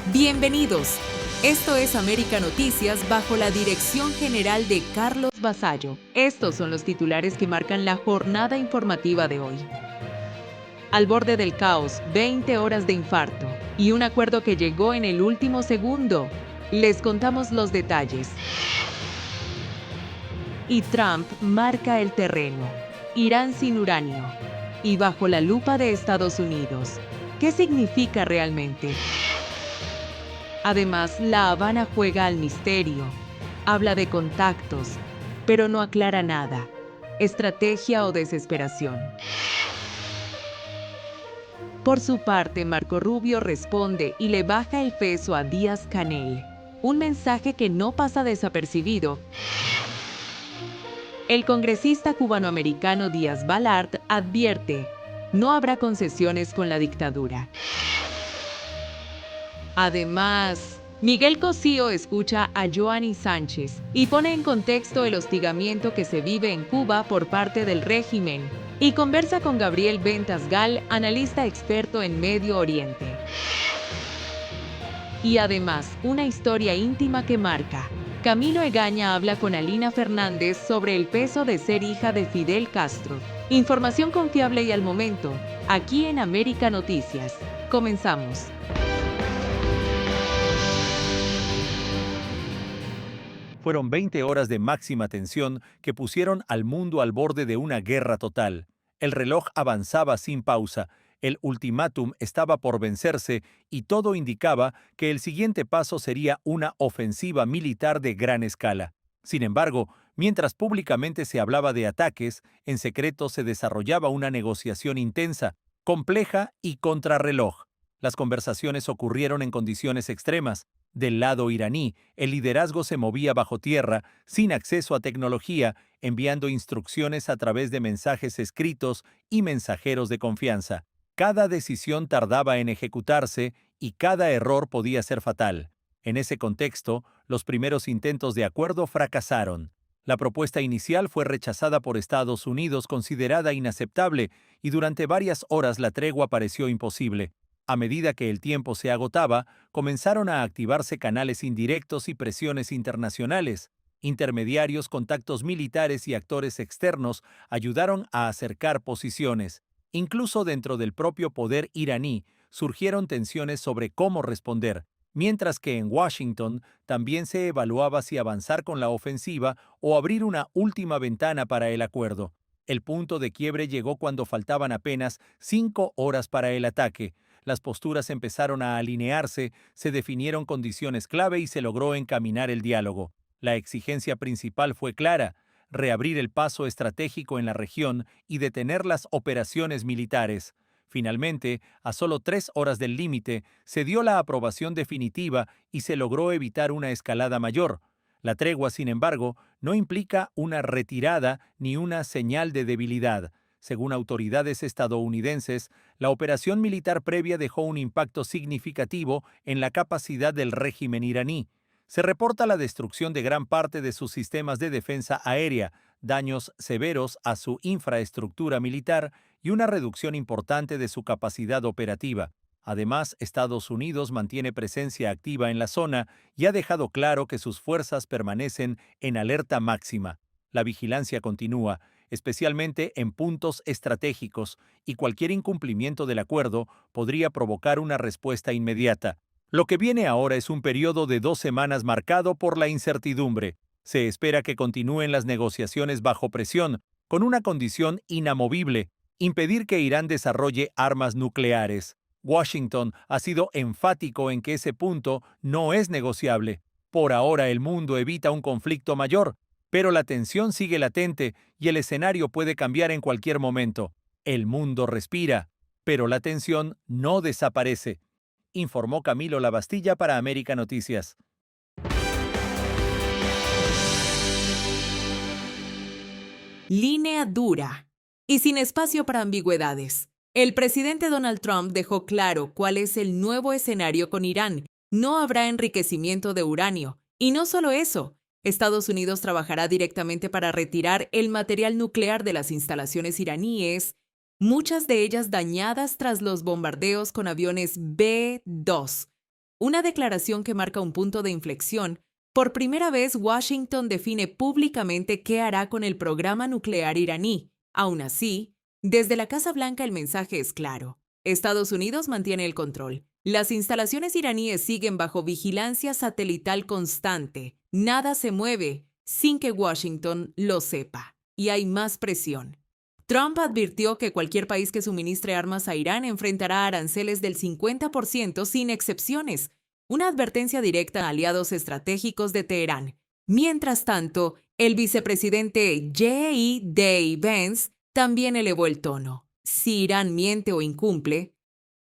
Bienvenidos. Esto es América Noticias bajo la dirección general de Carlos Vasallo. Estos son los titulares que marcan la jornada informativa de hoy. Al borde del caos, 20 horas de infarto y un acuerdo que llegó en el último segundo. Les contamos los detalles. Y Trump marca el terreno. Irán sin uranio. Y bajo la lupa de Estados Unidos. ¿Qué significa realmente? Además, La Habana juega al misterio. Habla de contactos, pero no aclara nada. ¿Estrategia o desesperación? Por su parte, Marco Rubio responde y le baja el peso a Díaz-Canel. Un mensaje que no pasa desapercibido. El congresista cubanoamericano Díaz Balart advierte: no habrá concesiones con la dictadura. Además, Miguel Cosío escucha a Joanny Sánchez y pone en contexto el hostigamiento que se vive en Cuba por parte del régimen y conversa con Gabriel Ventas Gal, analista experto en Medio Oriente. Y además, una historia íntima que marca. Camilo Egaña habla con Alina Fernández sobre el peso de ser hija de Fidel Castro. Información confiable y al momento, aquí en América Noticias. Comenzamos. Fueron 20 horas de máxima tensión que pusieron al mundo al borde de una guerra total. El reloj avanzaba sin pausa, el ultimátum estaba por vencerse y todo indicaba que el siguiente paso sería una ofensiva militar de gran escala. Sin embargo, mientras públicamente se hablaba de ataques, en secreto se desarrollaba una negociación intensa, compleja y contrarreloj. Las conversaciones ocurrieron en condiciones extremas. Del lado iraní, el liderazgo se movía bajo tierra, sin acceso a tecnología, enviando instrucciones a través de mensajes escritos y mensajeros de confianza. Cada decisión tardaba en ejecutarse y cada error podía ser fatal. En ese contexto, los primeros intentos de acuerdo fracasaron. La propuesta inicial fue rechazada por Estados Unidos, considerada inaceptable, y durante varias horas la tregua pareció imposible. A medida que el tiempo se agotaba, comenzaron a activarse canales indirectos y presiones internacionales. Intermediarios, contactos militares y actores externos ayudaron a acercar posiciones. Incluso dentro del propio poder iraní surgieron tensiones sobre cómo responder, mientras que en Washington también se evaluaba si avanzar con la ofensiva o abrir una última ventana para el acuerdo. El punto de quiebre llegó cuando faltaban apenas 5 horas para el ataque. Las posturas empezaron a alinearse, se definieron condiciones clave y se logró encaminar el diálogo. La exigencia principal fue clara: reabrir el paso estratégico en la región y detener las operaciones militares. Finalmente, a solo 3 horas del límite, se dio la aprobación definitiva y se logró evitar una escalada mayor. La tregua, sin embargo, no implica una retirada ni una señal de debilidad. Según autoridades estadounidenses, la operación militar previa dejó un impacto significativo en la capacidad del régimen iraní. Se reporta la destrucción de gran parte de sus sistemas de defensa aérea, daños severos a su infraestructura militar y una reducción importante de su capacidad operativa. Además, Estados Unidos mantiene presencia activa en la zona y ha dejado claro que sus fuerzas permanecen en alerta máxima. La vigilancia continúa, especialmente en puntos estratégicos, y cualquier incumplimiento del acuerdo podría provocar una respuesta inmediata. Lo que viene ahora es un periodo de 2 semanas marcado por la incertidumbre. Se espera que continúen las negociaciones bajo presión, con una condición inamovible: impedir que Irán desarrolle armas nucleares. Washington ha sido enfático en que ese punto no es negociable. Por ahora el mundo evita un conflicto mayor, pero la tensión sigue latente y el escenario puede cambiar en cualquier momento. El mundo respira, pero la tensión no desaparece, informó Camilo Lavastilla para América Noticias. Línea dura y sin espacio para ambigüedades. El presidente Donald Trump dejó claro cuál es el nuevo escenario con Irán. No habrá enriquecimiento de uranio. Y no solo eso, Estados Unidos trabajará directamente para retirar el material nuclear de las instalaciones iraníes, muchas de ellas dañadas tras los bombardeos con aviones B-2. una declaración que marca un punto de inflexión. Por primera vez, Washington define públicamente qué hará con el programa nuclear iraní. Aún así, desde la Casa Blanca el mensaje es claro. Estados Unidos mantiene el control. Las instalaciones iraníes siguen bajo vigilancia satelital constante. Nada se mueve sin que Washington lo sepa. Y hay más presión. Trump advirtió que cualquier país que suministre armas a Irán enfrentará aranceles del 50% sin excepciones, una advertencia directa a aliados estratégicos de Teherán. Mientras tanto, el vicepresidente J.D. Vance también elevó el tono. Si Irán miente o incumple,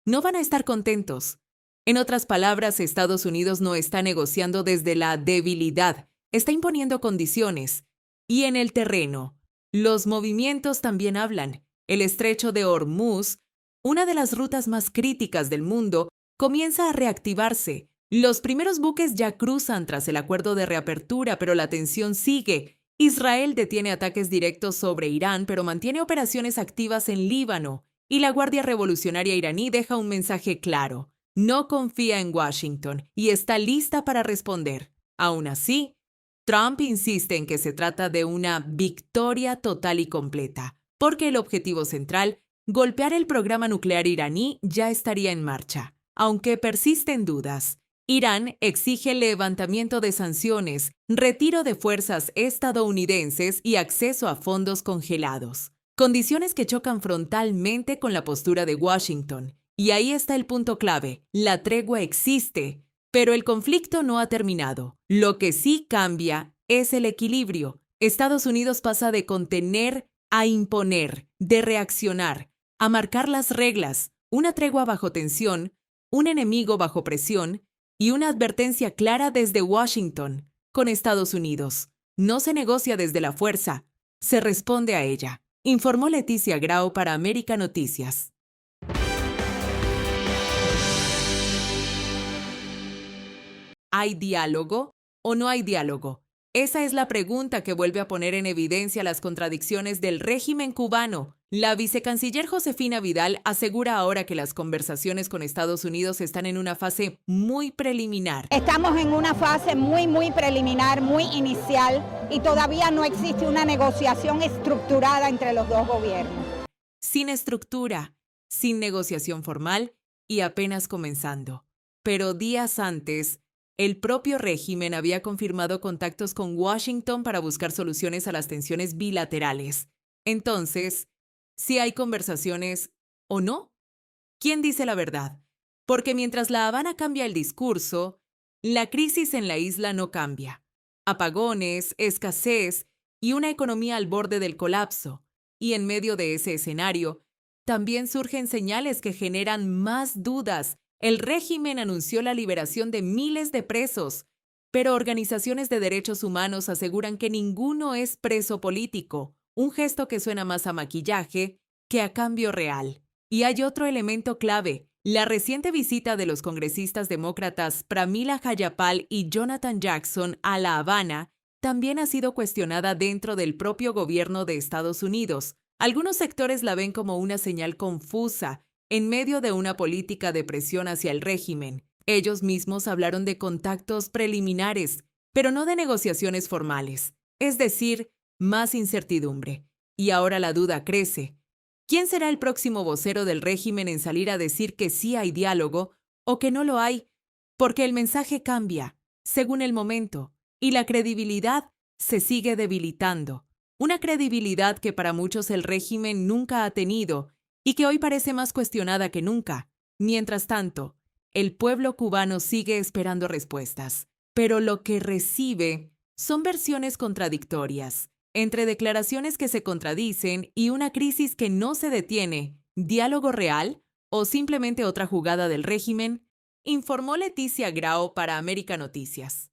no van a estar contentos. En otras palabras, Estados Unidos no está negociando desde la debilidad, está imponiendo condiciones. Y en el terreno, los movimientos también hablan. El estrecho de Hormuz, una de las rutas más críticas del mundo, comienza a reactivarse. Los primeros buques ya cruzan tras el acuerdo de reapertura, pero la tensión sigue. Israel detiene ataques directos sobre Irán, pero mantiene operaciones activas en Líbano. Y la Guardia Revolucionaria iraní deja un mensaje claro. No confía en Washington y está lista para responder. Aún así, Trump insiste en que se trata de una victoria total y completa, porque el objetivo central, golpear el programa nuclear iraní, ya estaría en marcha. Aunque persisten dudas, Irán exige levantamiento de sanciones, retiro de fuerzas estadounidenses y acceso a fondos congelados. Condiciones que chocan frontalmente con la postura de Washington. Y ahí está el punto clave. La tregua existe, pero el conflicto no ha terminado. Lo que sí cambia es el equilibrio. Estados Unidos pasa de contener a imponer, de reaccionar, a marcar las reglas, una tregua bajo tensión, un enemigo bajo presión y una advertencia clara desde Washington. Con Estados Unidos, no se negocia desde la fuerza, se responde a ella. Informó Leticia Grau para América Noticias. ¿Hay diálogo o no hay diálogo? Esa es la pregunta que vuelve a poner en evidencia las contradicciones del régimen cubano. La vicecanciller Josefina Vidal asegura ahora que las conversaciones con Estados Unidos están en una fase muy preliminar. Estamos en una fase muy preliminar, muy inicial y todavía no existe una negociación estructurada entre los dos gobiernos. Sin estructura, sin negociación formal y apenas comenzando. Pero días antes, el propio régimen había confirmado contactos con Washington para buscar soluciones a las tensiones bilaterales. Entonces, ¿sí hay conversaciones o no? ¿Quién dice la verdad? Porque mientras La Habana cambia el discurso, la crisis en la isla no cambia. Apagones, escasez y una economía al borde del colapso. Y en medio de ese escenario, también surgen señales que generan más dudas. El régimen anunció la liberación de miles de presos, pero organizaciones de derechos humanos aseguran que ninguno es preso político, un gesto que suena más a maquillaje que a cambio real. Y hay otro elemento clave. La reciente visita de los congresistas demócratas Pramila Jayapal y Jonathan Jackson a La Habana también ha sido cuestionada dentro del propio gobierno de Estados Unidos. Algunos sectores la ven como una señal confusa en medio de una política de presión hacia el régimen. Ellos mismos hablaron de contactos preliminares, pero no de negociaciones formales. Es decir, más incertidumbre. Y ahora la duda crece. ¿Quién será el próximo vocero del régimen en salir a decir que sí hay diálogo o que no lo hay? Porque el mensaje cambia, según el momento, y la credibilidad se sigue debilitando. Una credibilidad que para muchos el régimen nunca ha tenido y que hoy parece más cuestionada que nunca. Mientras tanto, el pueblo cubano sigue esperando respuestas, pero lo que recibe son versiones contradictorias, entre declaraciones que se contradicen y una crisis que no se detiene. ¿Diálogo real o simplemente otra jugada del régimen? Informó Leticia Grau para América Noticias.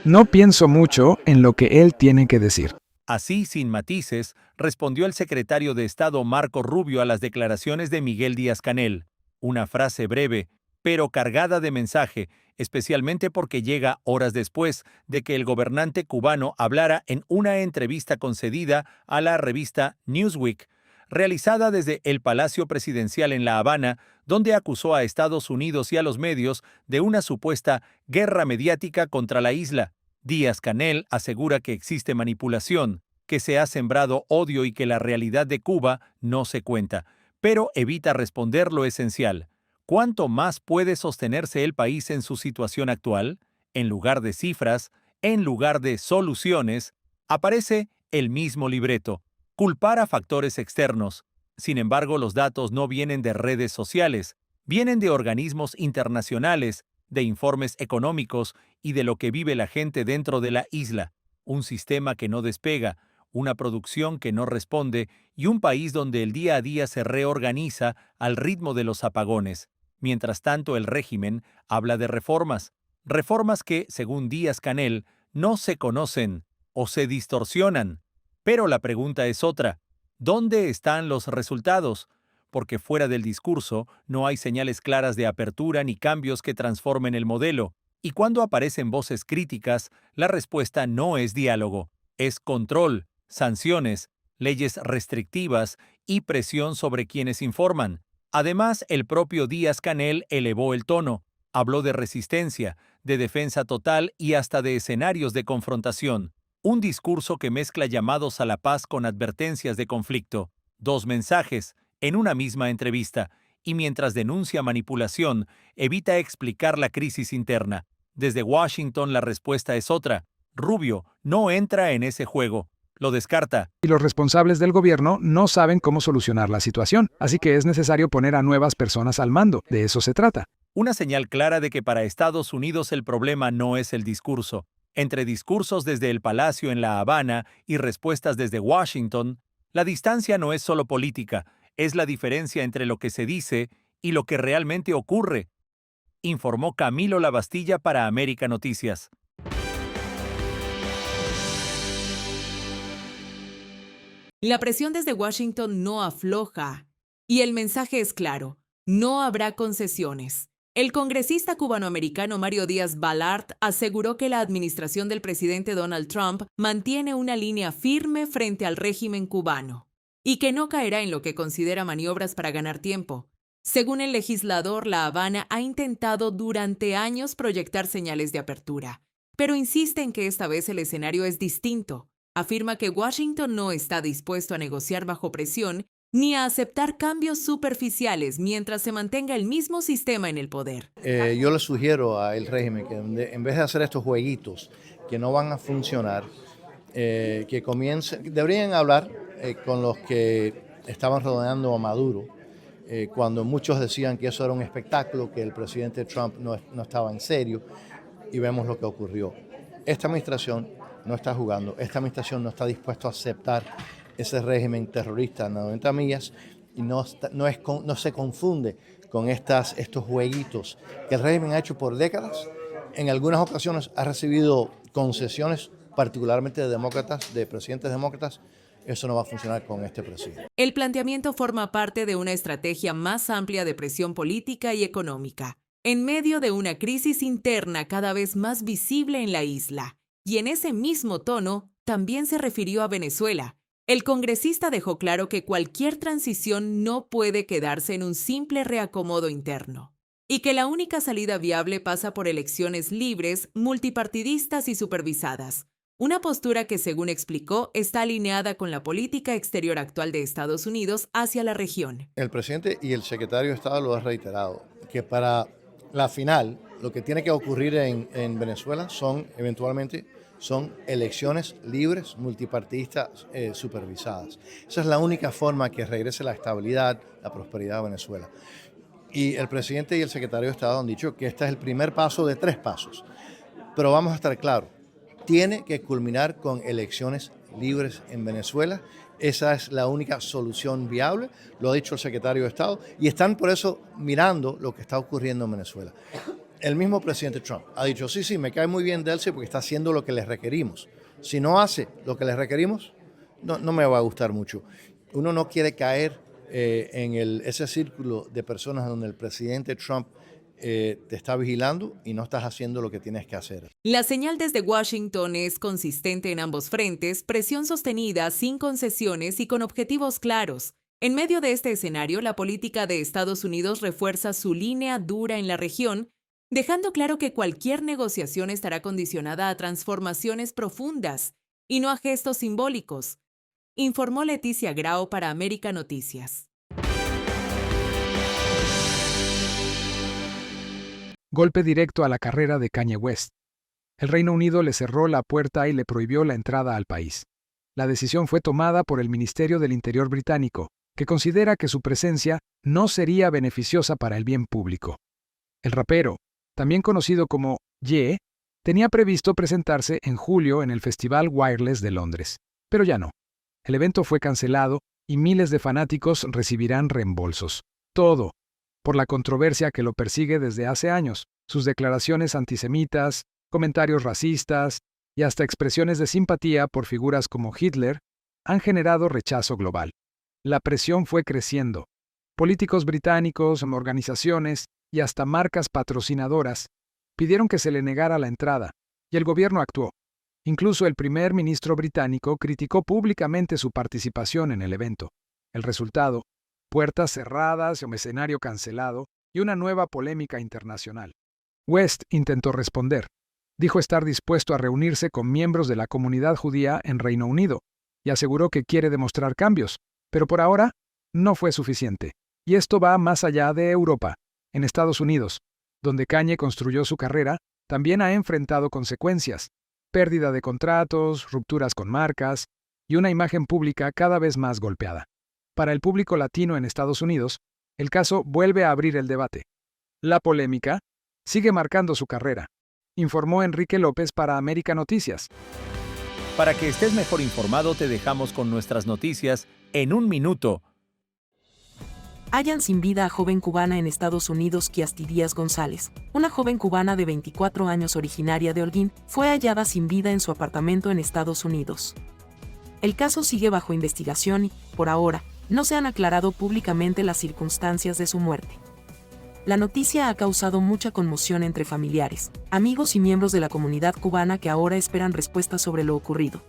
No pienso mucho en lo que él tiene que decir. Así, sin matices, respondió el secretario de Estado Marco Rubio a las declaraciones de Miguel Díaz-Canel. Una frase breve, pero cargada de mensaje, especialmente porque llega horas después de que el gobernante cubano hablara en una entrevista concedida a la revista Newsweek. realizada desde el Palacio Presidencial en La Habana, donde acusó a Estados Unidos y a los medios de una supuesta guerra mediática contra la isla. Díaz-Canel asegura que existe manipulación, que se ha sembrado odio y que la realidad de Cuba no se cuenta, pero evita responder lo esencial. ¿Cuánto más puede sostenerse el país en su situación actual? En lugar de cifras, en lugar de soluciones, aparece el mismo libreto: culpar a factores externos. Sin embargo, los datos no vienen de redes sociales, vienen de organismos internacionales, de informes económicos y de lo que vive la gente dentro de la isla. Un sistema que no despega, una producción que no responde y un país donde el día a día se reorganiza al ritmo de los apagones. Mientras tanto, el régimen habla de reformas, reformas que, según Díaz-Canel, no se conocen o se distorsionan. Pero la pregunta es otra: ¿dónde están los resultados? Porque fuera del discurso no hay señales claras de apertura ni cambios que transformen el modelo. Y cuando aparecen voces críticas, la respuesta no es diálogo, es control, sanciones, leyes restrictivas y presión sobre quienes informan. Además, el propio Díaz-Canel elevó el tono, habló de resistencia, de defensa total y hasta de escenarios de confrontación. Un discurso que mezcla llamados a la paz con advertencias de conflicto. Dos mensajes en una misma entrevista, y mientras denuncia manipulación, evita explicar la crisis interna. Desde Washington la respuesta es otra: Rubio no entra en ese juego, lo descarta. Y los responsables del gobierno no saben cómo solucionar la situación, así que es necesario poner a nuevas personas al mando. De eso se trata. Una señal clara de que para Estados Unidos el problema no es el discurso. Entre discursos desde el Palacio en La Habana y respuestas desde Washington, la distancia no es solo política, es la diferencia entre lo que se dice y lo que realmente ocurre, informó Camilo Lavastilla para América Noticias. La presión desde Washington no afloja, y el mensaje es claro: no habrá concesiones. El congresista cubanoamericano Mario Díaz-Balart aseguró que la administración del presidente Donald Trump mantiene una línea firme frente al régimen cubano y que no caerá en lo que considera maniobras para ganar tiempo. Según el legislador, La Habana ha intentado durante años proyectar señales de apertura, pero insiste en que esta vez el escenario es distinto. Afirma que Washington no está dispuesto a negociar bajo presión ni a aceptar cambios superficiales mientras se mantenga el mismo sistema en el poder. Yo le sugiero al régimen que en vez de hacer estos jueguitos que no van a funcionar, que comiencen, deberían hablar con los que estaban rodeando a Maduro, cuando muchos decían que eso era un espectáculo, que el presidente Trump no estaba en serio, y vemos lo que ocurrió. Esta administración no está jugando, esta administración no está dispuesta a aceptar ese régimen terrorista a 90 millas y no se confunde con estos jueguitos que el régimen ha hecho por décadas. En algunas ocasiones ha recibido concesiones, particularmente de demócratas, de presidentes demócratas. Eso no va a funcionar con este presidente. El planteamiento forma parte de una estrategia más amplia de presión política y económica, en medio de una crisis interna cada vez más visible en la isla. Y en ese mismo tono también se refirió a Venezuela. El congresista dejó claro que cualquier transición no puede quedarse en un simple reacomodo interno, y que la única salida viable pasa por elecciones libres, multipartidistas y supervisadas. Una postura que, según explicó, está alineada con la política exterior actual de Estados Unidos hacia la región. El presidente y el secretario de Estado lo han reiterado, que para la final lo que tiene que ocurrir en Venezuela son elecciones libres, multipartidistas, supervisadas. Esa es la única forma que regrese la estabilidad, la prosperidad a Venezuela. Y el presidente y el secretario de Estado han dicho que este es el primer paso de 3 pasos. Pero vamos a estar claros, tiene que culminar con elecciones libres en Venezuela. Esa es la única solución viable, lo ha dicho el secretario de Estado, y están por eso mirando lo que está ocurriendo en Venezuela. El mismo presidente Trump ha dicho, sí, me cae muy bien Delcy porque está haciendo lo que les requerimos. Si no hace lo que les requerimos, no me va a gustar mucho. Uno no quiere caer en ese círculo de personas donde el presidente Trump te está vigilando y no estás haciendo lo que tienes que hacer. La señal desde Washington es consistente en ambos frentes: presión sostenida, sin concesiones y con objetivos claros. En medio de este escenario, la política de Estados Unidos refuerza su línea dura en la región, dejando claro que cualquier negociación estará condicionada a transformaciones profundas y no a gestos simbólicos, informó Leticia Grau para América Noticias. Golpe directo a la carrera de Kanye West. El Reino Unido le cerró la puerta y le prohibió la entrada al país. La decisión fue tomada por el Ministerio del Interior británico, que considera que su presencia no sería beneficiosa para el bien público. El rapero, también conocido como Ye, tenía previsto presentarse en julio en el Festival Wireless de Londres, pero ya no. El evento fue cancelado y miles de fanáticos recibirán reembolsos. Todo por la controversia que lo persigue desde hace años, sus declaraciones antisemitas, comentarios racistas y hasta expresiones de simpatía por figuras como Hitler han generado rechazo global. La presión fue creciendo. Políticos británicos, organizaciones y hasta marcas patrocinadoras pidieron que se le negara la entrada, y el gobierno actuó. Incluso el primer ministro británico criticó públicamente su participación en el evento. El resultado: puertas cerradas, un escenario cancelado y una nueva polémica internacional. West intentó responder. Dijo estar dispuesto a reunirse con miembros de la comunidad judía en Reino Unido y aseguró que quiere demostrar cambios, pero por ahora no fue suficiente. Y esto va más allá de Europa. En Estados Unidos, donde Kanye construyó su carrera, también ha enfrentado consecuencias: pérdida de contratos, rupturas con marcas y una imagen pública cada vez más golpeada. Para el público latino en Estados Unidos, el caso vuelve a abrir el debate. La polémica sigue marcando su carrera, informó Enrique López para América Noticias. Para que estés mejor informado, te dejamos con nuestras noticias en un minuto. Hallan sin vida a joven cubana en Estados Unidos. Kiasti Díaz González, una joven cubana de 24 años originaria de Holguín, fue hallada sin vida en su apartamento en Estados Unidos. El caso sigue bajo investigación y, por ahora, no se han aclarado públicamente las circunstancias de su muerte. La noticia ha causado mucha conmoción entre familiares, amigos y miembros de la comunidad cubana que ahora esperan respuestas sobre lo ocurrido.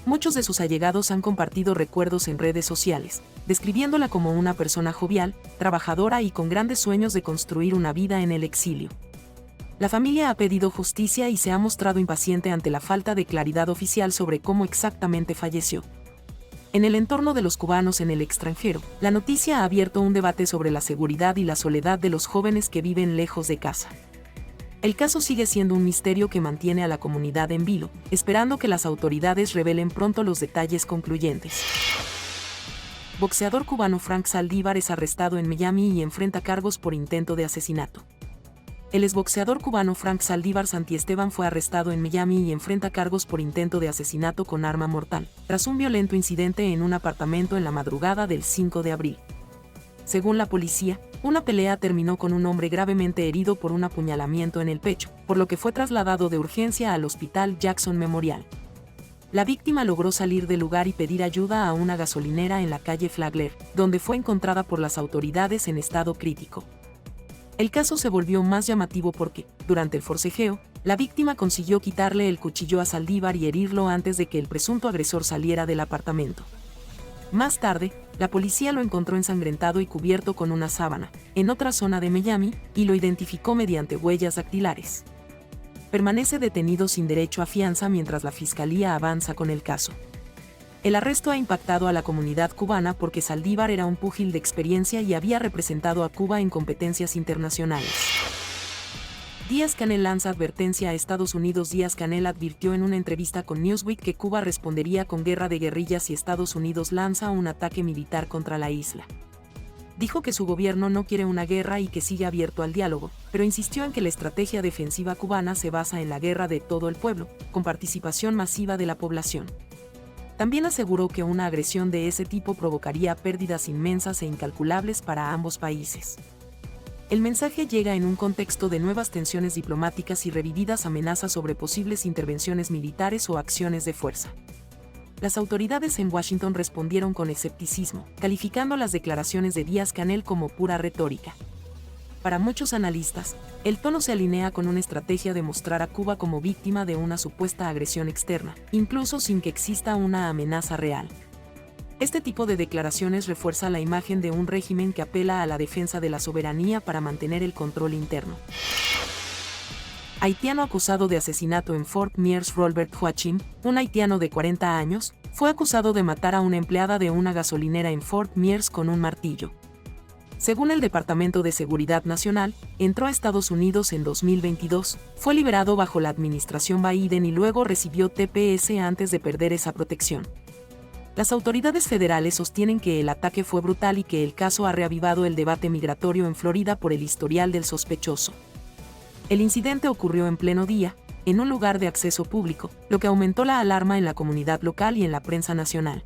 Muchos de sus allegados han compartido recuerdos en redes sociales, describiéndola como una persona jovial, trabajadora y con grandes sueños de construir una vida en el exilio. La familia ha pedido justicia y se ha mostrado impaciente ante la falta de claridad oficial sobre cómo exactamente falleció. En el entorno de los cubanos en el extranjero, la noticia ha abierto un debate sobre la seguridad y la soledad de los jóvenes que viven lejos de casa. El caso sigue siendo un misterio que mantiene a la comunidad en vilo, esperando que las autoridades revelen pronto los detalles concluyentes. Boxeador cubano Frank Saldívar es arrestado en Miami y enfrenta cargos por intento de asesinato. El exboxeador cubano Frank Saldívar Santiesteban fue arrestado en Miami y enfrenta cargos por intento de asesinato con arma mortal, tras un violento incidente en un apartamento en la madrugada del 5 de abril. Según la policía, una pelea terminó con un hombre gravemente herido por un apuñalamiento en el pecho, por lo que fue trasladado de urgencia al Hospital Jackson Memorial. La víctima logró salir del lugar y pedir ayuda a una gasolinera en la calle Flagler, donde fue encontrada por las autoridades en estado crítico. El caso se volvió más llamativo porque, durante el forcejeo, la víctima consiguió quitarle el cuchillo a Saldívar y herirlo antes de que el presunto agresor saliera del apartamento. Más tarde, la policía lo encontró ensangrentado y cubierto con una sábana, en otra zona de Miami, y lo identificó mediante huellas dactilares. Permanece detenido sin derecho a fianza mientras la fiscalía avanza con el caso. El arresto ha impactado a la comunidad cubana porque Saldívar era un púgil de experiencia y había representado a Cuba en competencias internacionales. Díaz-Canel lanza advertencia a Estados Unidos. Díaz-Canel advirtió en una entrevista con Newsweek que Cuba respondería con guerra de guerrillas si Estados Unidos lanza un ataque militar contra la isla. Dijo que su gobierno no quiere una guerra y que sigue abierto al diálogo, pero insistió en que la estrategia defensiva cubana se basa en la guerra de todo el pueblo, con participación masiva de la población. También aseguró que una agresión de ese tipo provocaría pérdidas inmensas e incalculables para ambos países. El mensaje llega en un contexto de nuevas tensiones diplomáticas y revividas amenazas sobre posibles intervenciones militares o acciones de fuerza. Las autoridades en Washington respondieron con escepticismo, calificando las declaraciones de Díaz-Canel como pura retórica. Para muchos analistas, el tono se alinea con una estrategia de mostrar a Cuba como víctima de una supuesta agresión externa, incluso sin que exista una amenaza real. Este tipo de declaraciones refuerza la imagen de un régimen que apela a la defensa de la soberanía para mantener el control interno. Haitiano acusado de asesinato en Fort Myers. Robert Joachim, un haitiano de 40 años, fue acusado de matar a una empleada de una gasolinera en Fort Myers con un martillo. Según el Departamento de Seguridad Nacional, entró a Estados Unidos en 2022, fue liberado bajo la administración Biden y luego recibió TPS antes de perder esa protección. Las autoridades federales sostienen que el ataque fue brutal y que el caso ha reavivado el debate migratorio en Florida por el historial del sospechoso. El incidente ocurrió en pleno día, en un lugar de acceso público, lo que aumentó la alarma en la comunidad local y en la prensa nacional.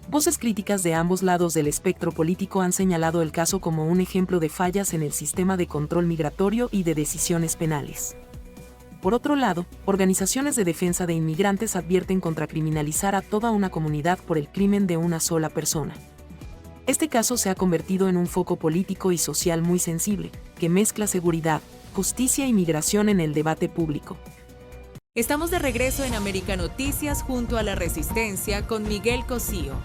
Voces críticas de ambos lados del espectro político han señalado el caso como un ejemplo de fallas en el sistema de control migratorio y de decisiones penales. Por otro lado, organizaciones de defensa de inmigrantes advierten contra criminalizar a toda una comunidad por el crimen de una sola persona. Este caso se ha convertido en un foco político y social muy sensible, que mezcla seguridad, justicia y migración en el debate público. Estamos de regreso en América Noticias junto a La Resistencia con Miguel Cosío.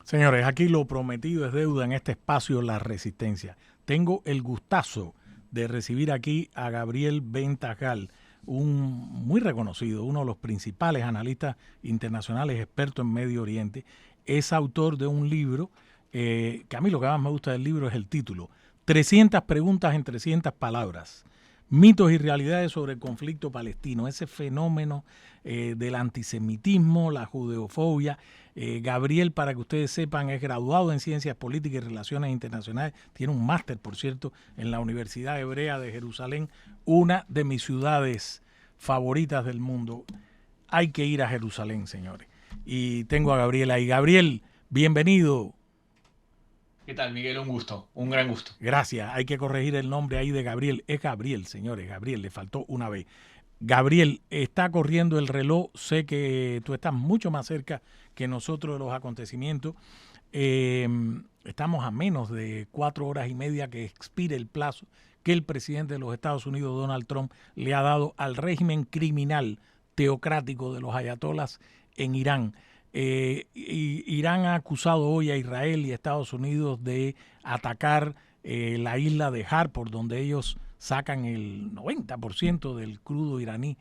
Señores, aquí lo prometido es deuda en este espacio La Resistencia. Tengo el gustazo de recibir aquí a Gabriel Ventajal, un muy reconocido, uno de los principales analistas internacionales expertos en Medio Oriente. Es autor de un libro, que a mí lo que más me gusta del libro es el título, 300 preguntas en 300 palabras. Mitos y realidades sobre el conflicto palestino, ese fenómeno del antisemitismo, la judeofobia. Gabriel, para que ustedes sepan, es graduado en Ciencias Políticas y Relaciones Internacionales, tiene un máster, por cierto, en la Universidad Hebrea de Jerusalén, una de mis ciudades favoritas del mundo. Hay que ir a Jerusalén, señores. Y tengo a Gabriel ahí. Gabriel, bienvenido. ¿Qué tal, Miguel? Un gusto, un gran gusto. Gracias. Hay que corregir el nombre ahí de Gabriel. Es Gabriel, señores. Gabriel, le faltó una vez. Gabriel, está corriendo el reloj. Sé que tú estás mucho más cerca que nosotros de los acontecimientos. Estamos a menos de 4 horas y media que expire el plazo que el presidente de los Estados Unidos, Donald Trump, le ha dado al régimen criminal teocrático de los ayatolas en Irán. Irán ha acusado hoy a Israel y a Estados Unidos de atacar la isla de Har, por donde ellos sacan el 90% del crudo iraní.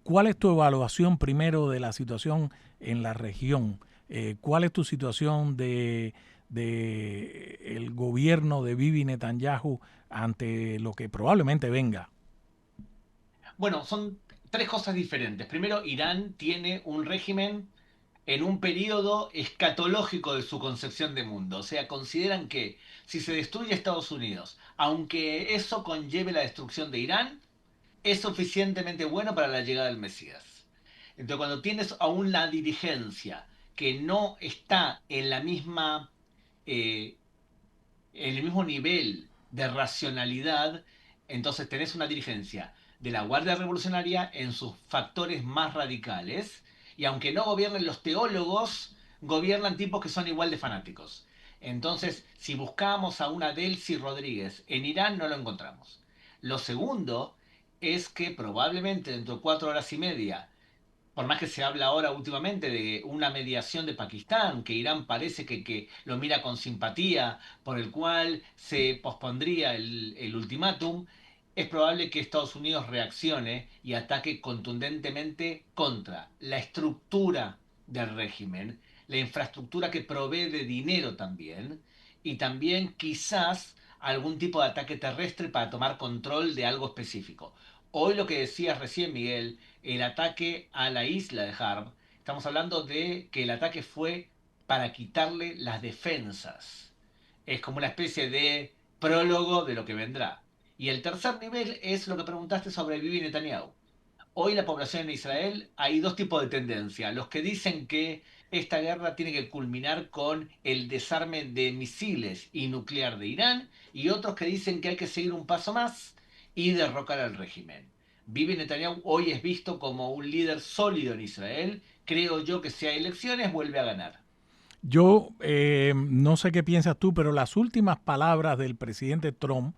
¿Cuál es tu evaluación primero de la situación en la región? ¿Cuál es tu situación de el gobierno de Bibi Netanyahu ante lo que probablemente venga? Bueno, son 3 cosas diferentes. Primero, Irán tiene un régimen en un periodo escatológico de su concepción de mundo. O sea, consideran que si se destruye Estados Unidos, aunque eso conlleve la destrucción de Irán, es suficientemente bueno para la llegada del Mesías. Entonces, cuando tienes a una dirigencia que no está en la misma, en el mismo nivel de racionalidad, entonces tenés una dirigencia de la Guardia Revolucionaria en sus factores más radicales, y aunque no gobiernen los teólogos, gobiernan tipos que son igual de fanáticos. Entonces, si buscamos a una Delcy Rodríguez en Irán, no lo encontramos. Lo segundo es que probablemente dentro de 4 horas y media, por más que se habla ahora últimamente de una mediación de Pakistán, que Irán parece que lo mira con simpatía, por el cual se pospondría el ultimátum, es probable que Estados Unidos reaccione y ataque contundentemente contra la estructura del régimen, la infraestructura que provee de dinero también, y también quizás algún tipo de ataque terrestre para tomar control de algo específico. Hoy lo que decías recién, Miguel, el ataque a la isla de Harb, estamos hablando de que el ataque fue para quitarle las defensas. Es como una especie de prólogo de lo que vendrá. Y el tercer nivel es lo que preguntaste sobre Bibi Netanyahu. Hoy la población en Israel hay 2 tipos de tendencia. Los que dicen que esta guerra tiene que culminar con el desarme de misiles y nuclear de Irán, y otros que dicen que hay que seguir un paso más y derrocar al régimen. Bibi Netanyahu hoy es visto como un líder sólido en Israel. Creo yo que si hay elecciones vuelve a ganar. Yo no sé qué piensas tú, pero las últimas palabras del presidente Trump,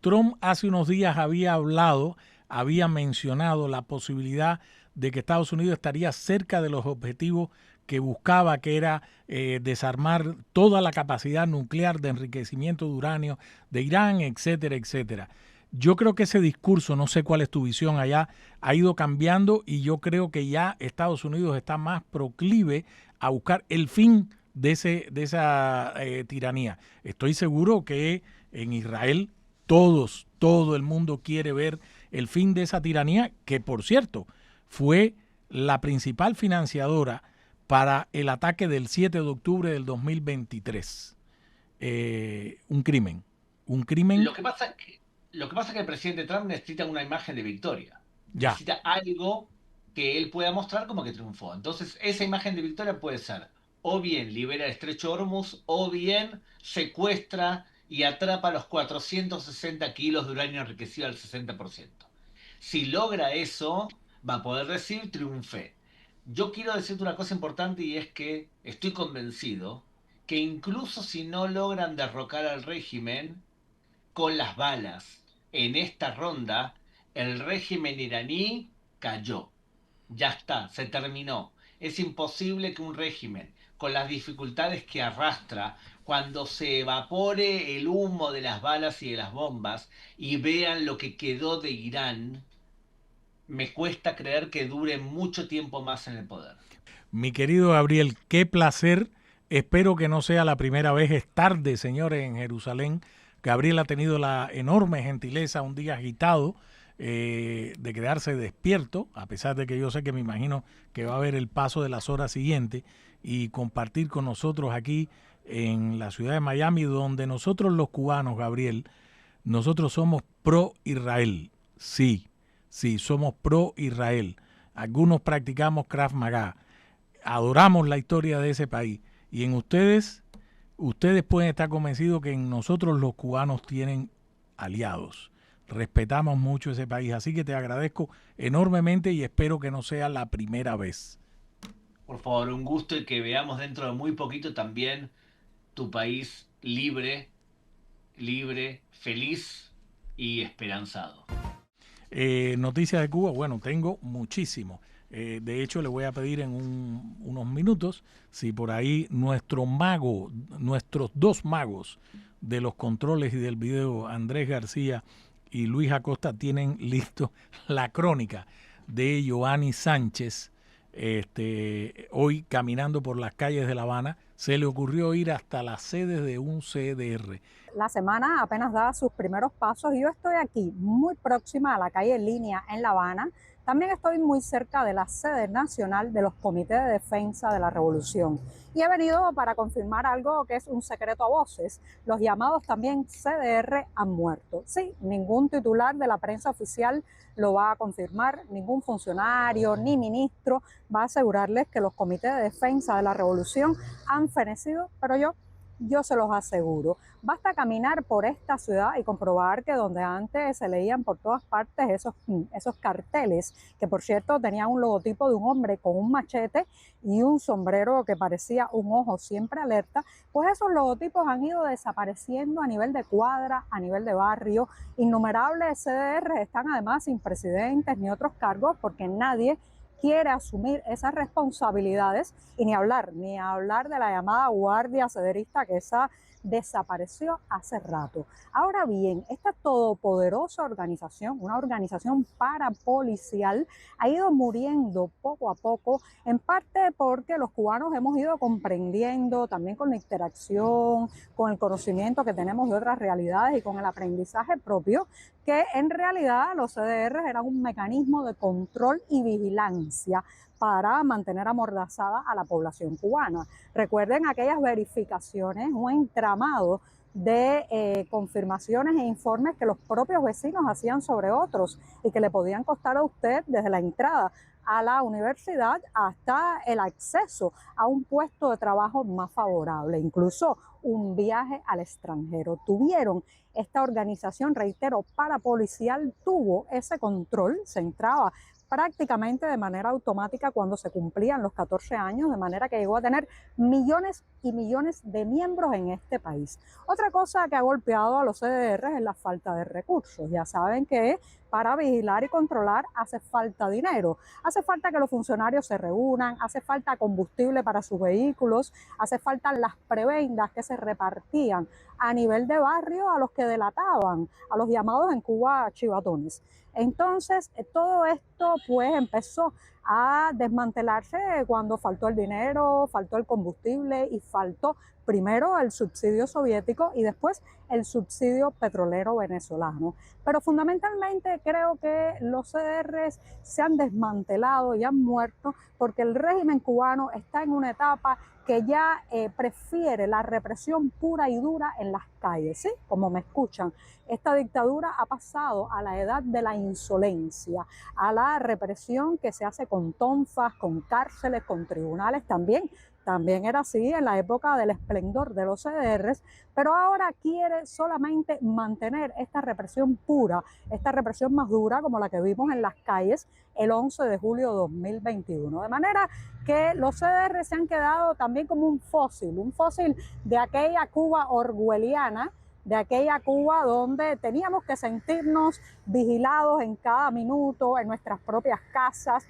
Trump hace unos días había mencionado la posibilidad de que Estados Unidos estaría cerca de los objetivos que buscaba, que era desarmar toda la capacidad nuclear de enriquecimiento de uranio de Irán, etcétera, etcétera. Yo creo que ese discurso, no sé cuál es tu visión allá, ha ido cambiando y yo creo que ya Estados Unidos está más proclive a buscar el fin de esa tiranía. Estoy seguro que en Israel todo el mundo quiere ver el fin de esa tiranía, que por cierto fue la principal financiadora para el ataque del 7 de octubre del 2023. Un crimen. Lo que pasa es que el presidente Trump necesita una imagen de victoria. Ya. Necesita algo que él pueda mostrar como que triunfó. Entonces, esa imagen de victoria puede ser o bien libera el estrecho Hormuz, o bien secuestra y atrapa los 460 kilos de uranio enriquecido al 60%. Si logra eso, va a poder decir triunfé. Yo quiero decirte una cosa importante y es que estoy convencido que incluso si no logran derrocar al régimen con las balas en esta ronda, el régimen iraní cayó. Ya está, se terminó. Es imposible que un régimen, con las dificultades que arrastra, cuando se evapore el humo de las balas y de las bombas y vean lo que quedó de Irán, me cuesta creer que dure mucho tiempo más en el poder. Mi querido Gabriel, qué placer. Espero que no sea la primera vez. Es tarde, señores, en Jerusalén. Gabriel ha tenido la enorme gentileza, un día agitado, de quedarse despierto, a pesar de que yo sé que me imagino que va a haber el paso de las horas siguientes, y compartir con nosotros aquí en la ciudad de Miami, donde nosotros los cubanos, Gabriel, nosotros somos pro-Israel. Sí, somos pro-Israel. Algunos practicamos Krav Maga. Adoramos la historia de ese país. Y en ustedes pueden estar convencidos que en nosotros los cubanos tienen aliados. Respetamos mucho ese país. Así que te agradezco enormemente y espero que no sea la primera vez. Por favor, un gusto y que veamos dentro de muy poquito también tu país libre, feliz y esperanzado. Noticias de Cuba, bueno, tengo muchísimo. De hecho, le voy a pedir en unos minutos si por ahí nuestros dos magos de los controles y del video, Andrés García y Luis Acosta, tienen listo la crónica de Yoani Sánchez. Hoy caminando por las calles de La Habana, se le ocurrió ir hasta la sede de un CDR. La semana apenas da sus primeros pasos y yo estoy aquí muy próxima a la calle Línea en La Habana. También estoy muy cerca de la sede nacional de los Comités de Defensa de la Revolución. Y he venido para confirmar algo que es un secreto a voces. Los llamados también CDR han muerto. Sí, ningún titular de la prensa oficial lo va a confirmar, ningún funcionario ni ministro va a asegurarles que los Comités de Defensa de la Revolución han fenecido, pero yo se los aseguro. Basta caminar por esta ciudad y comprobar que donde antes se leían por todas partes esos carteles, que por cierto tenían un logotipo de un hombre con un machete y un sombrero que parecía un ojo siempre alerta, pues esos logotipos han ido desapareciendo a nivel de cuadra, a nivel de barrio. Innumerables CDR están además sin presidentes ni otros cargos porque nadie quiere asumir esas responsabilidades y ni hablar de la llamada Guardia Cederista, que esa desapareció hace rato. Ahora bien, esta todopoderosa organización, una organización parapolicial, ha ido muriendo poco a poco, en parte porque los cubanos hemos ido comprendiendo, también con la interacción, con el conocimiento que tenemos de otras realidades y con el aprendizaje propio, que en realidad los CDR eran un mecanismo de control y vigilancia para mantener amordazada a la población cubana. Recuerden aquellas verificaciones, un entramado de confirmaciones e informes que los propios vecinos hacían sobre otros y que le podían costar a usted desde la entrada a la universidad hasta el acceso a un puesto de trabajo más favorable, incluso un viaje al extranjero. Esta organización, reitero, parapolicial, tuvo ese control, se entraba prácticamente de manera automática cuando se cumplían los 14 años, de manera que llegó a tener millones y millones de miembros en este país. Otra cosa que ha golpeado a los CDR es la falta de recursos. Ya saben que para vigilar y controlar hace falta dinero, hace falta que los funcionarios se reúnan, hace falta combustible para sus vehículos, hace falta las prebendas que se repartían a nivel de barrio a los que delataban, a los llamados en Cuba chivatones. Entonces, todo esto pues empezó a desmantelarse cuando faltó el dinero, faltó el combustible y faltó primero el subsidio soviético y después el subsidio petrolero venezolano. Pero fundamentalmente creo que los CDRs se han desmantelado y han muerto porque el régimen cubano está en una etapa que ya prefiere la represión pura y dura en las calles, ¿sí? Como me escuchan, esta dictadura ha pasado a la edad de la insolencia, a la represión que se hace con tonfas, con cárceles, con tribunales también. También era así en la época del esplendor de los CDRs, pero ahora quiere solamente mantener esta represión pura, esta represión más dura como la que vimos en las calles el 11 de julio de 2021. De manera que los CDR se han quedado también como un fósil de aquella Cuba orwelliana, de aquella Cuba donde teníamos que sentirnos vigilados en cada minuto, en nuestras propias casas,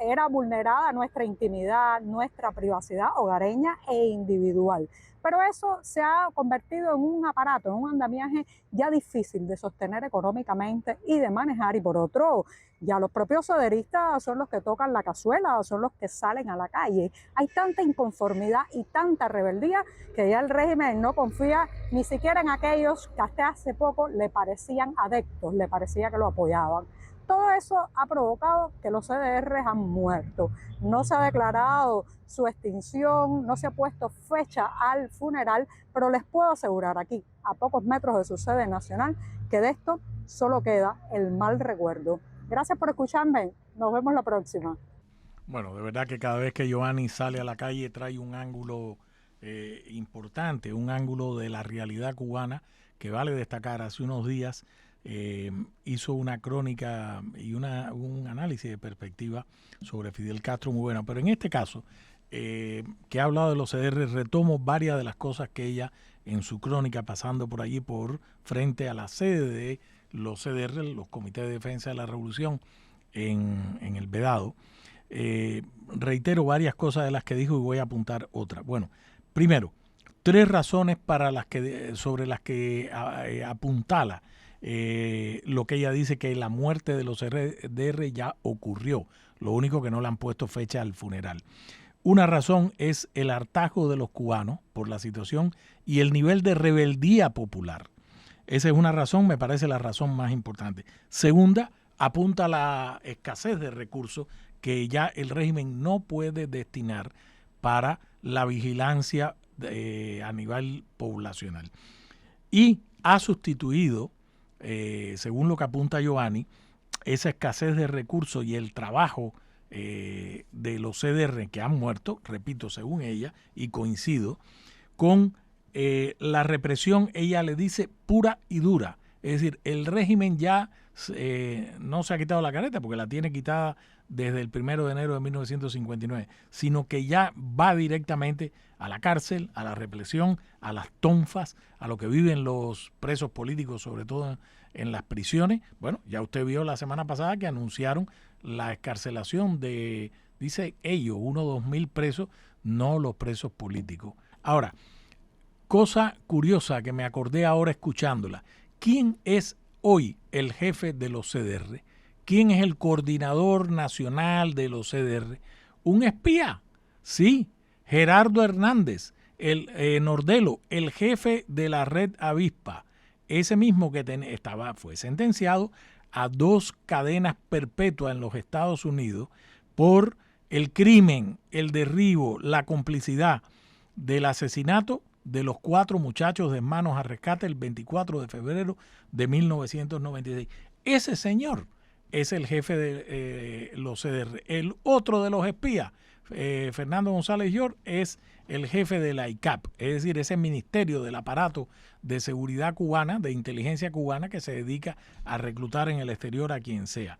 era vulnerada nuestra intimidad, nuestra privacidad hogareña e individual. Pero eso se ha convertido en un aparato, en un andamiaje ya difícil de sostener económicamente y de manejar. Y por otro, ya los propios cederistas son los que tocan la cazuela, son los que salen a la calle. Hay tanta inconformidad y tanta rebeldía que ya el régimen no confía ni siquiera en aquellos que hasta hace poco le parecían adeptos, le parecía que lo apoyaban. Todo eso ha provocado que los CDR han muerto. No se ha declarado su extinción, no se ha puesto fecha al funeral, pero les puedo asegurar aquí, a pocos metros de su sede nacional, que de esto solo queda el mal recuerdo. Gracias por escucharme. Nos vemos la próxima. Bueno, de verdad que cada vez que Giovanni sale a la calle trae un ángulo importante, un ángulo de la realidad cubana que vale destacar. Hace unos días hizo una crónica y un análisis de perspectiva sobre Fidel Castro muy bueno. Pero en este caso, que ha hablado de los CDR, retomo varias de las cosas que ella en su crónica, pasando por allí por frente a la sede de los CDR, los Comités de Defensa de la Revolución en el Vedado, reitero varias cosas de las que dijo y voy a apuntar otras. Bueno, primero, 3 razones sobre las que apuntala lo que ella dice, que la muerte de los CDR ya ocurrió, lo único que no le han puesto fecha al funeral. Una razón es el hartazgo de los cubanos por la situación y el nivel de rebeldía popular. Esa es una razón, me parece la razón más importante. Segunda, apunta a la escasez de recursos que ya el régimen no puede destinar para la vigilancia a nivel poblacional. Y ha sustituido, según lo que apunta Giovanni, esa escasez de recursos y el trabajo de los CDR que han muerto, repito, según ella, y coincido, con la represión, ella le dice, pura y dura. Es decir, el régimen ya no se ha quitado la careta, porque la tiene quitada desde el 1 de enero de 1959, sino que ya va directamente a la cárcel, a la represión, a las tonfas, a lo que viven los presos políticos, sobre todo en las prisiones. Bueno, ya usted vio la semana pasada que anunciaron la excarcelación de, dice ellos, 1 o 2 mil presos, no los presos políticos. Ahora, cosa curiosa que me acordé ahora escuchándola, ¿quién es hoy el jefe de los CDR? ¿Quién es el coordinador nacional de los CDR? ¿Un espía? Sí, Gerardo Hernández, el Nordelo, el jefe de la red Avispa, ese mismo que fue sentenciado a 2 cadenas perpetuas en los Estados Unidos por el crimen, el derribo, la complicidad del asesinato de los 4 muchachos de Manos a Rescate el 24 de febrero de 1996. Ese señor es el jefe de los CDR. El otro de los espías, Fernando González Llor, es el jefe de la ICAP, es decir, ese ministerio del aparato de seguridad cubana, de inteligencia cubana, que se dedica a reclutar en el exterior a quien sea.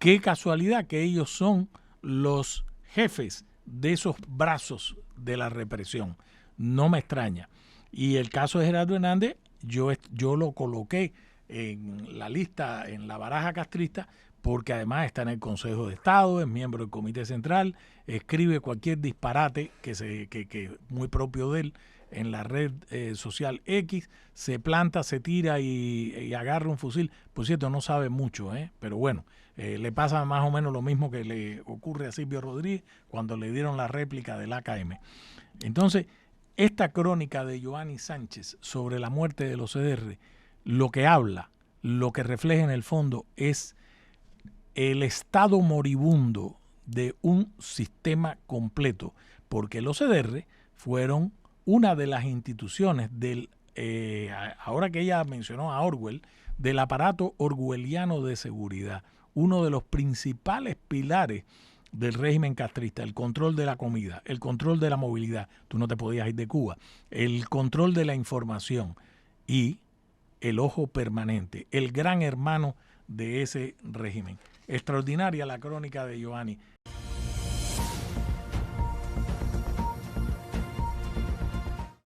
Qué casualidad que ellos son los jefes de esos brazos de la represión. No me extraña. Y el caso de Gerardo Hernández, yo lo coloqué en la lista, en la baraja castrista, porque además está en el Consejo de Estado, es miembro del Comité Central, escribe cualquier disparate que muy propio de él en la red social X, se planta, se tira y agarra un fusil. Por cierto, no sabe mucho, pero bueno, le pasa más o menos lo mismo que le ocurre a Silvio Rodríguez cuando le dieron la réplica del AKM. Entonces, esta crónica de Yoani Sánchez sobre la muerte de los CDR, lo que habla, lo que refleja en el fondo es el estado moribundo de un sistema completo, porque los CDR fueron una de las instituciones del, ahora que ella mencionó a Orwell, del aparato orwelliano de seguridad, uno de los principales pilares del régimen castrista, el control de la comida, el control de la movilidad, tú no te podías ir de Cuba, el control de la información y el ojo permanente, el gran hermano de ese régimen. Extraordinaria la crónica de Yoani.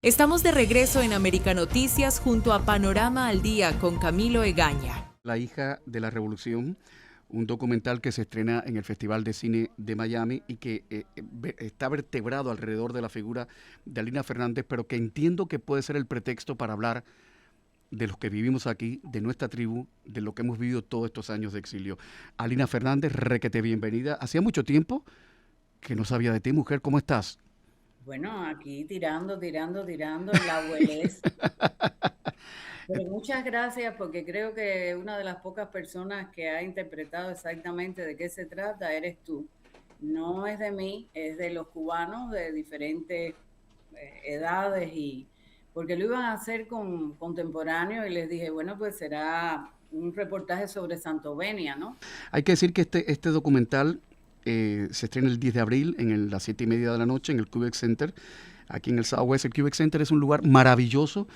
Estamos de regreso en América Noticias junto a Panorama al Día con Camilo Egaña. La hija de la revolución, un documental que se estrena en el Festival de Cine de Miami y que está vertebrado alrededor de la figura de Alina Fernández, pero que entiendo que puede ser el pretexto para hablar de los que vivimos aquí, de nuestra tribu, de lo que hemos vivido todos estos años de exilio. Alina Fernández, requete bienvenida. Hacía mucho tiempo que no sabía de ti, mujer. ¿Cómo estás? Bueno, aquí tirando en la abuelez. Pero muchas gracias porque creo que una de las pocas personas que ha interpretado exactamente de qué se trata eres tú. No es de mí, es de los cubanos de diferentes edades y porque lo iban a hacer con contemporáneo y les dije, bueno, pues será un reportaje sobre Santovenia, ¿no? Hay que decir que este documental se estrena el 10 de abril en las 7:30 de la noche en el Quebec Center, aquí en el Southwest. El Quebec Center es un lugar maravilloso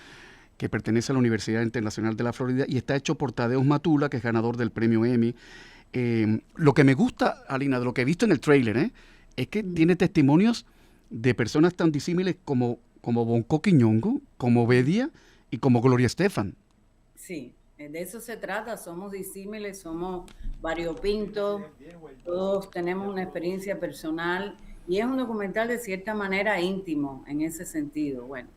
que pertenece a la Universidad Internacional de la Florida y está hecho por Tadeusz Matula, que es ganador del premio Emmy. Lo que me gusta, Alina, de lo que he visto en el tráiler, es que tiene testimonios de personas tan disímiles como Bonco Quiñongo, como Bedia y como Gloria Estefan. Sí, de eso se trata, somos disímiles, somos variopintos, todos tenemos una experiencia personal y es un documental de cierta manera íntimo en ese sentido. Bueno,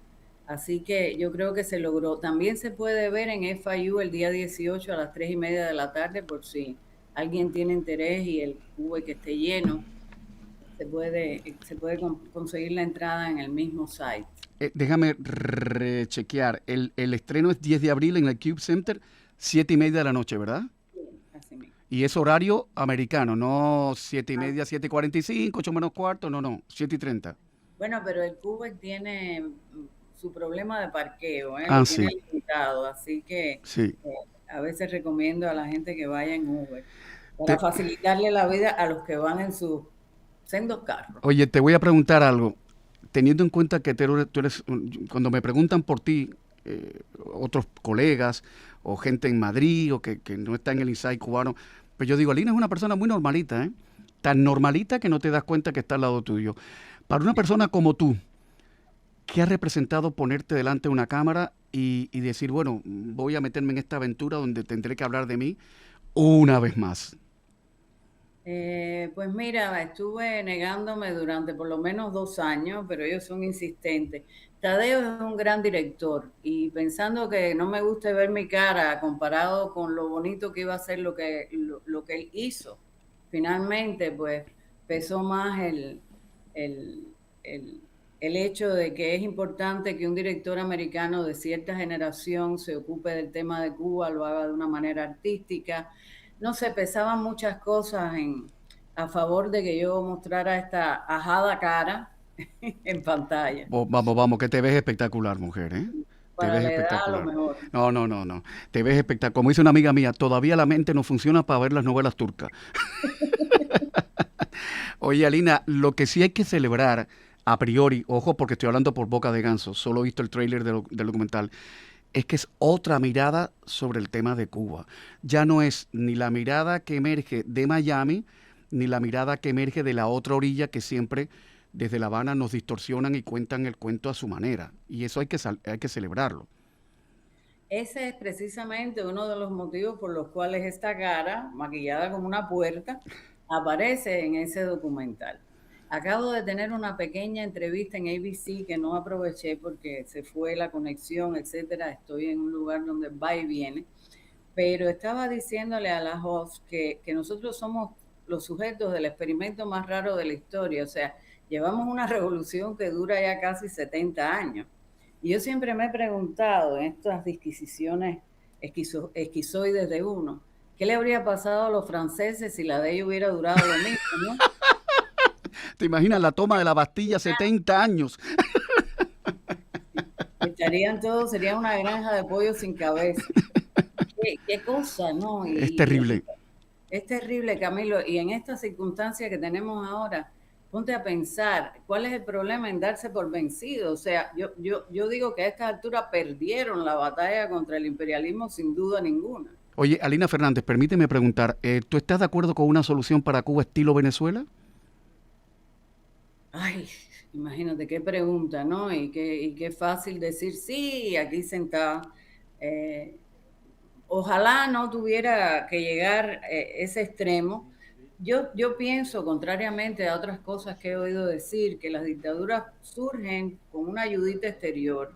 así que yo creo que se logró. También se puede ver en FIU el día 18 a las 3:30 de la tarde por si alguien tiene interés y el cubo que esté lleno. Se puede conseguir la entrada en el mismo site. Déjame rechequear. El estreno es 10 de abril en el Cube Center, 7:30 de la noche, ¿verdad? Sí, así mismo. Y es horario americano, no 7:30, 7:45, 8 menos cuarto, no, 7:30. Bueno, pero el Quebec tiene su problema de parqueo, Lo tiene sí. limitado, así que Sí. a veces recomiendo a la gente que vaya en Uber para facilitarle la vida a los que van en sus sendos carros. Oye, te voy a preguntar algo. Teniendo en cuenta que tú eres, cuando me preguntan por ti, otros colegas o gente en Madrid o que no está en el inside cubano, pues yo digo, Alina es una persona muy normalita, tan normalita que no te das cuenta que está al lado tuyo. Para una persona como tú, ¿qué ha representado ponerte delante de una cámara y decir, bueno, voy a meterme en esta aventura donde tendré que hablar de mí una vez más? Pues mira, estuve negándome durante por lo menos 2 años, pero ellos son insistentes. Tadeo es un gran director y pensando que no me gusta ver mi cara comparado con lo bonito que iba a ser lo que él hizo, finalmente pues pesó más el hecho de que es importante que un director americano de cierta generación se ocupe del tema de Cuba, lo haga de una manera artística. No sé, pesaban muchas cosas a favor de que yo mostrara esta ajada cara en pantalla. Vamos, que te ves espectacular, mujer, Te Para ves la edad, espectacular. a lo mejor. No. Te ves espectacular. Como dice una amiga mía, todavía la mente no funciona para ver las novelas turcas. Oye, Alina, lo que sí hay que celebrar a priori, ojo, porque estoy hablando por boca de ganso, solo he visto el tráiler del documental, es que es otra mirada sobre el tema de Cuba. Ya no es ni la mirada que emerge de Miami, ni la mirada que emerge de la otra orilla que siempre desde La Habana nos distorsionan y cuentan el cuento a su manera. Y eso hay que celebrarlo. Ese es precisamente uno de los motivos por los cuales esta cara, maquillada como una puerta, aparece en ese documental. Acabo de tener una pequeña entrevista en ABC que no aproveché porque se fue la conexión, etcétera. Estoy en un lugar donde va y viene. Pero estaba diciéndole a la host que nosotros somos los sujetos del experimento más raro de la historia. O sea, llevamos una revolución que dura ya casi 70 años. Y yo siempre me he preguntado en estas disquisiciones esquizoides de uno, ¿qué le habría pasado a los franceses si la de ellos hubiera durado lo mismo, ¿no? ¿Te imaginas la toma de la Bastilla 70 años? Estarían todos, sería una granja de pollo sin cabeza. ¿Qué cosa, no? Es terrible. Es terrible, Camilo. Y en esta circunstancia que tenemos ahora, ponte a pensar, ¿cuál es el problema en darse por vencido? O sea, yo digo que a esta altura perdieron la batalla contra el imperialismo sin duda ninguna. Oye, Alina Fernández, permíteme preguntar, ¿tú estás de acuerdo con una solución para Cuba estilo Venezuela? Ay, imagínate qué pregunta, ¿no? Y qué fácil decir sí, aquí sentada. Ojalá no tuviera que llegar ese extremo. Yo pienso, contrariamente a otras cosas que he oído decir, que las dictaduras surgen con una ayudita exterior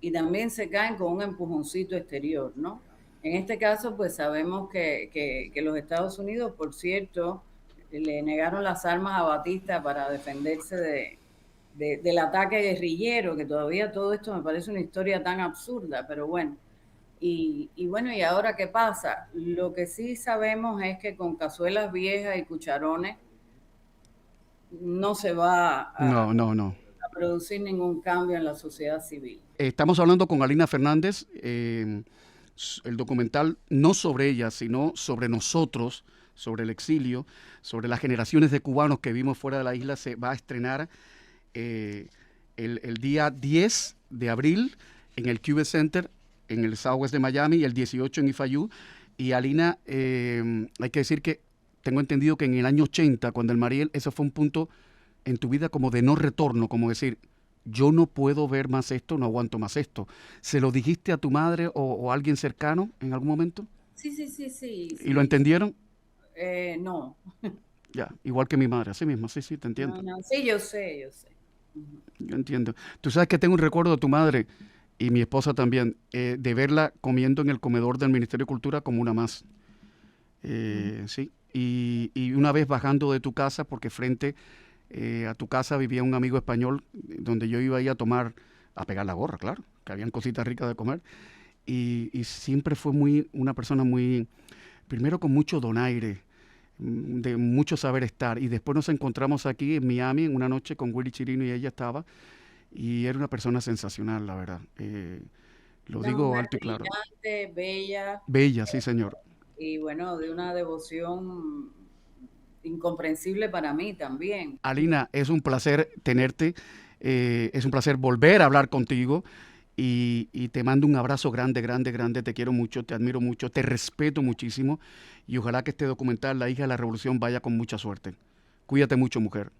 y también se caen con un empujoncito exterior, ¿no? En este caso, pues sabemos que los Estados Unidos, por cierto, le negaron las armas a Batista para defenderse del ataque guerrillero, que todavía todo esto me parece una historia tan absurda, pero bueno. Y bueno, ¿y ahora qué pasa? Lo que sí sabemos es que con cazuelas viejas y cucharones no se va a producir ningún cambio en la sociedad civil. Estamos hablando con Alina Fernández, el documental no sobre ella, sino sobre nosotros, sobre el exilio, sobre las generaciones de cubanos que vimos fuera de la isla, se va a estrenar el día 10 de abril en el Cube Center, en el Southwest de Miami, y el 18 en Ifayú. Y Alina, hay que decir que tengo entendido que en el año 80, cuando el Mariel, ese fue un punto en tu vida como de no retorno, como decir, yo no puedo ver más esto, no aguanto más esto. ¿Se lo dijiste a tu madre o a alguien cercano en algún momento? Sí. ¿Y lo entendieron? No. Ya, igual que mi madre, así mismo, sí, te entiendo. No, sí, yo sé. Yo entiendo. Tú sabes que tengo un recuerdo de tu madre y mi esposa también, de verla comiendo en el comedor del Ministerio de Cultura como una más. Sí. Y una vez bajando de tu casa, porque frente a tu casa vivía un amigo español, donde yo iba ahí a pegar la gorra, claro, que habían cositas ricas de comer. Y siempre fue una persona muy, primero con mucho donaire, de mucho saber estar. Y después nos encontramos aquí en Miami en una noche con Willy Chirino y ella estaba. Y era una persona sensacional, la verdad. Lo digo alto y claro. Bella. Bella, sí, señor. Y bueno, de una devoción incomprensible para mí también. Alina, es un placer tenerte. Es un placer volver a hablar contigo. Y te mando un abrazo grande. Te quiero mucho, te admiro mucho, te respeto muchísimo. Y ojalá que este documental, La hija de la revolución, vaya con mucha suerte. Cuídate mucho, mujer.